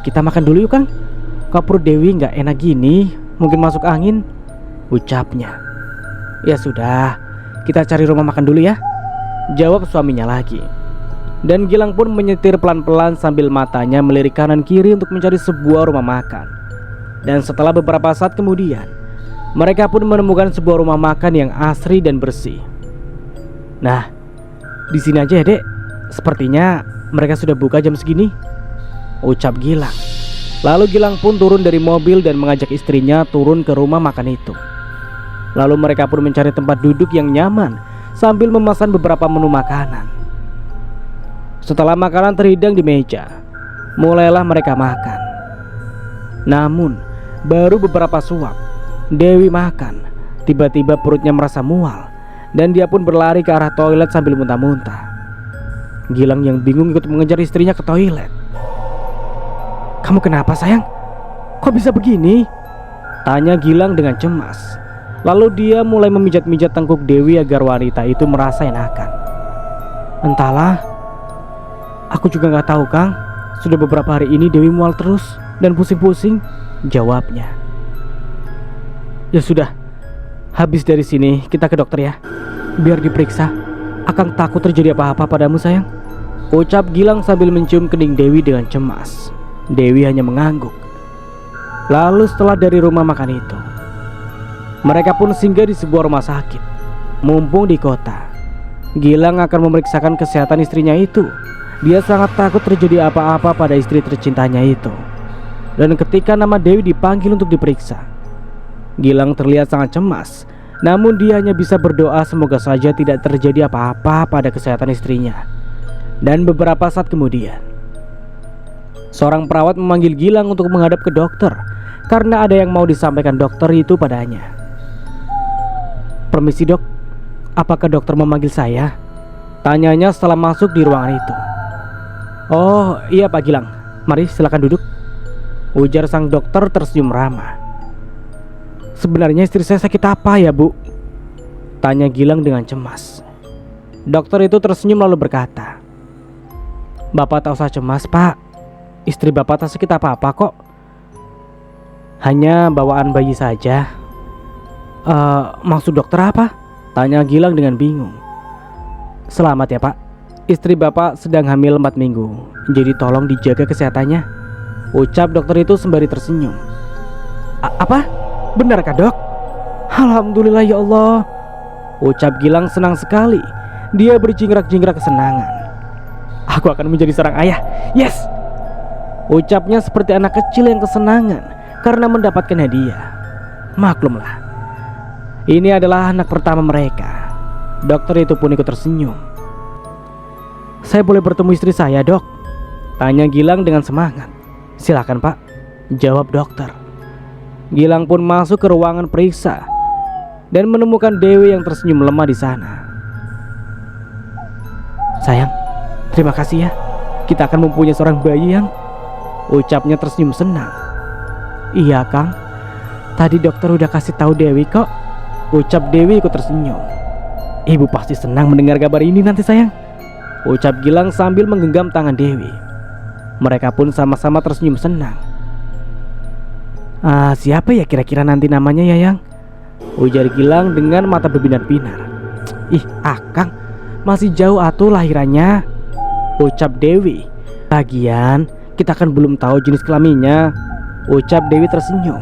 Kita makan dulu yuk, Kang. Kok perut Dewi gak enak gini, mungkin masuk angin, ucapnya. Ya sudah, kita cari rumah makan dulu ya, jawab suaminya lagi. Dan Gilang pun menyetir pelan-pelan sambil matanya melirik kanan kiri untuk mencari sebuah rumah makan. Dan setelah beberapa saat kemudian, mereka pun menemukan sebuah rumah makan yang asri dan bersih. Nah, di sini aja ya, Dek. Sepertinya mereka sudah buka jam segini, ucap Gilang. Lalu Gilang pun turun dari mobil dan mengajak istrinya turun ke rumah makan itu. Lalu mereka pun mencari tempat duduk yang nyaman sambil memesan beberapa menu makanan. Setelah makanan terhidang di meja, mulailah mereka makan. Namun, baru beberapa suap Dewi makan, tiba-tiba perutnya merasa mual dan dia pun berlari ke arah toilet sambil muntah-muntah. Gilang yang bingung ikut mengejar istrinya ke toilet. Kamu kenapa, sayang? Kok bisa begini? Tanya Gilang dengan cemas. Lalu dia mulai memijat-mijat tengkuk Dewi agar wanita itu merasa enakan. Entahlah, aku juga gak tahu, Kang. Sudah beberapa hari ini Dewi mual terus dan pusing-pusing, jawabnya. Ya sudah, habis dari sini kita ke dokter ya, biar diperiksa. Akang takut terjadi apa-apa padamu, sayang, ucap Gilang sambil mencium kening Dewi dengan cemas. Dewi hanya mengangguk. Lalu setelah dari rumah makan itu, mereka pun singgah di sebuah rumah sakit. Mumpung di kota, Gilang akan memeriksakan kesehatan istrinya itu. Dia sangat takut terjadi apa-apa pada istri tercintanya itu. Dan ketika nama Dewi dipanggil untuk diperiksa, Gilang terlihat sangat cemas. Namun dia hanya bisa berdoa semoga saja tidak terjadi apa-apa pada kesehatan istrinya. Dan beberapa saat kemudian, seorang perawat memanggil Gilang untuk menghadap ke dokter karena ada yang mau disampaikan dokter itu padanya. "Permisi dok, apakah dokter memanggil saya?" tanyanya setelah masuk di ruangan itu. "Oh iya Pak Gilang, mari silakan duduk," ujar sang dokter tersenyum ramah. "Sebenarnya istri saya sakit apa ya Bu?" tanya Gilang dengan cemas. Dokter itu tersenyum lalu berkata, "Bapak tak usah cemas Pak, istri Bapak tak sakit apa-apa kok. Hanya bawaan bayi saja." Maksud dokter apa?" tanya Gilang dengan bingung. "Selamat ya Pak, istri Bapak sedang hamil 4 minggu, jadi tolong dijaga kesehatannya," ucap dokter itu sembari tersenyum. Apa? Benarkah dok?" "Alhamdulillah ya Allah," ucap Gilang senang sekali. Dia berjingkrak-jingkrak kesenangan. "Aku akan menjadi seorang ayah, yes!" ucapnya seperti anak kecil yang kesenangan karena mendapatkan hadiah. Maklumlah, ini adalah anak pertama mereka. Dokter itu pun ikut tersenyum. "Saya boleh bertemu istri saya dok?" tanya Gilang dengan semangat. "Silakan Pak," jawab dokter. Gilang pun masuk ke ruangan periksa dan menemukan Dewi yang tersenyum lemah di sana. "Sayang, terima kasih ya, kita akan mempunyai seorang bayi yang..." ucapnya tersenyum senang. "Iya Kang, tadi dokter udah kasih tahu Dewi kok," ucap Dewi ikut tersenyum. "Ibu pasti senang mendengar kabar ini nanti sayang," ucap Gilang sambil menggenggam tangan Dewi. Mereka pun sama-sama tersenyum senang. Siapa ya kira-kira nanti namanya ya yang?" ujar Gilang dengan mata berbinar-binar. "Ih Akang, masih jauh atuh lahirannya," ucap Dewi. "Lagian kita kan belum tahu jenis kelaminnya," ucap Dewi tersenyum.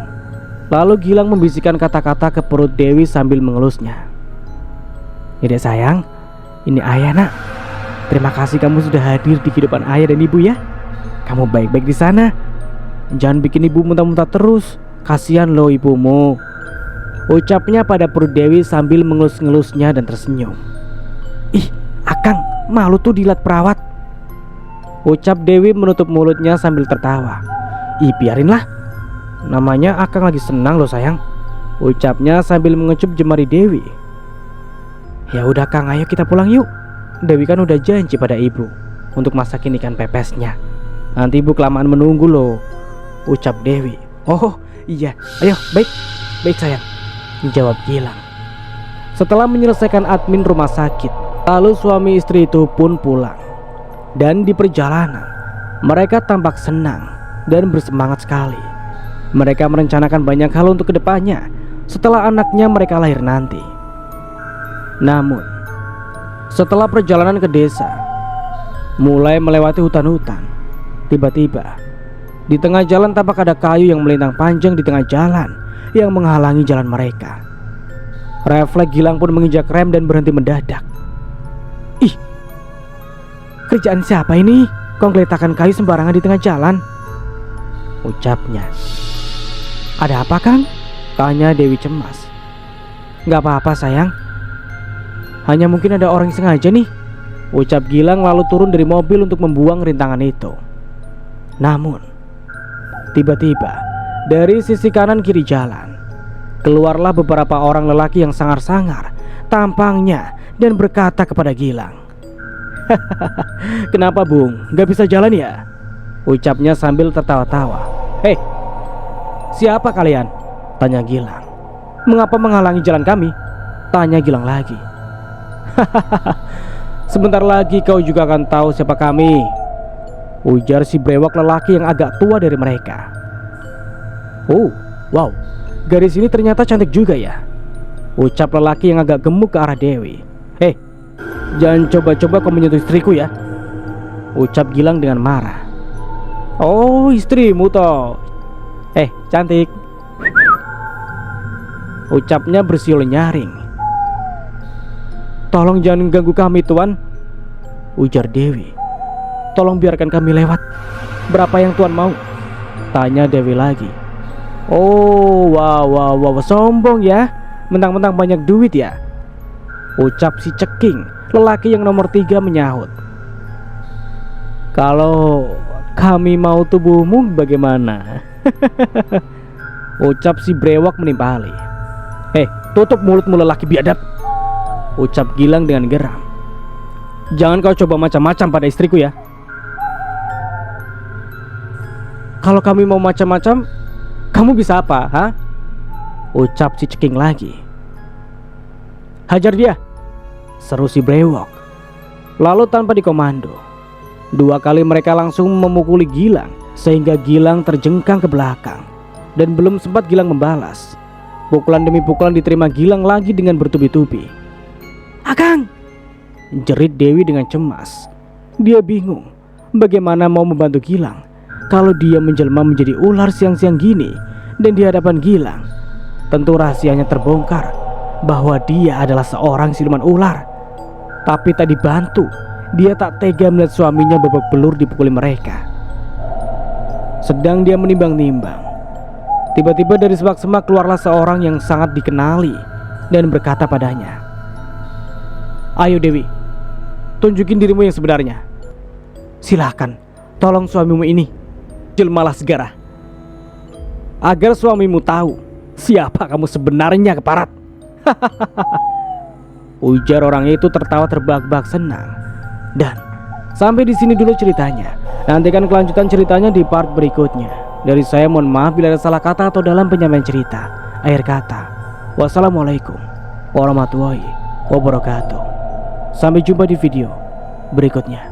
Lalu Gilang membisikkan kata-kata ke perut Dewi sambil mengelusnya. "Dedek sayang, ini ayah nak. Terima kasih kamu sudah hadir di kehidupan ayah dan ibu ya. Kamu baik-baik di sana. Jangan bikin ibu muntah-muntah terus. Kasihan loh ibumu," ucapnya pada perut Dewi sambil mengelus-ngelusnya dan tersenyum. "Ih Akang, malu tuh dilihat perawat," ucap Dewi menutup mulutnya sambil tertawa. "Ih biarinlah, namanya Akang lagi senang loh sayang," ucapnya sambil mengecup jemari Dewi. "Ya udah Kang, ayo kita pulang yuk. Dewi kan udah janji pada ibu untuk masakin ikan pepesnya. Nanti ibu kelamaan menunggu loh," ucap Dewi. "Oh iya, ayo baik sayang," jawab Gilang. Setelah menyelesaikan admin rumah sakit, lalu suami istri itu pun pulang. Dan di perjalanan, mereka tampak senang dan bersemangat sekali. Mereka merencanakan banyak hal untuk kedepannya setelah anaknya mereka lahir nanti. Namun, setelah perjalanan ke desa, mulai melewati hutan-hutan, tiba-tiba di tengah jalan tampak ada kayu yang melintang panjang di tengah jalan yang menghalangi jalan mereka. Refleks Gilang pun menginjak rem dan berhenti mendadak. "Ih, kerjaan siapa ini? Kok geletakkan kayu sembarangan di tengah jalan?" ucapnya. "Ada apa Kang?" tanya Dewi cemas. "Gak apa-apa sayang, hanya mungkin ada orang yang sengaja nih," ucap Gilang lalu turun dari mobil untuk membuang rintangan itu. Namun tiba-tiba dari sisi kanan kiri jalan keluarlah beberapa orang lelaki yang sangar-sangar tampangnya dan berkata kepada Gilang. "Kenapa Bung, gak bisa jalan ya?" ucapnya sambil tertawa-tawa. "Hei, siapa kalian?" tanya Gilang. "Mengapa menghalangi jalan kami?" tanya Gilang lagi. "Sebentar lagi kau juga akan tahu siapa kami," ujar si brewok lelaki yang agak tua dari mereka. "Oh, wow, garis ini ternyata cantik juga ya," ucap lelaki yang agak gemuk ke arah Dewi. "Hei, jangan coba-coba kau menyentuh istriku ya," ucap Gilang dengan marah. "Oh, istrimu toh. Cantik, ucapnya bersiul nyaring. Tolong jangan ganggu kami tuan, ujar Dewi. Tolong biarkan kami lewat. Berapa yang tuan mau? Tanya Dewi lagi. Oh, wow, sombong ya. Mentang-mentang banyak duit ya, ucap si Ceking, lelaki yang nomor 3 menyahut. Kalau kami mau tubuhmu bagaimana? Ucap si Brewok menimpali. Tutup mulutmu lelaki biadab, ucap Gilang dengan geram. Jangan kau coba macam-macam pada istriku ya. Kalau kami mau macam-macam, kamu bisa apa, ha? Ucap si Ceking lagi. Hajar dia, seru si Brewok. Lalu tanpa dikomando, 2 kali mereka langsung memukuli Gilang, sehingga Gilang terjengkang ke belakang. Dan belum sempat Gilang membalas, pukulan demi pukulan diterima Gilang lagi dengan bertubi-tubi. Akang, jerit Dewi dengan cemas. Dia bingung bagaimana mau membantu Gilang kalau dia menjelma menjadi ular siang-siang gini. Dan di hadapan Gilang, tentu rahasianya terbongkar bahwa dia adalah seorang siluman ular. Tapi tak dibantu, dia tak tega melihat suaminya babak belur dipukuli mereka. Sedang dia menimbang-nimbang, tiba-tiba dari semak-semak keluarlah seorang yang sangat dikenali dan berkata padanya, Ayo Dewi, tunjukin dirimu yang sebenarnya. Silahkan, tolong suamimu ini, jelmalah segera, agar suamimu tahu siapa kamu sebenarnya, keparat. Ujar orang itu tertawa terbahak-bahak senang. Dan sampai di sini dulu ceritanya. Nantikan kelanjutan ceritanya di part berikutnya. Dari saya mohon maaf bila ada salah kata atau dalam penyampaian cerita. Akhir kata, wassalamualaikum warahmatullahi wabarakatuh. Sampai jumpa di video berikutnya.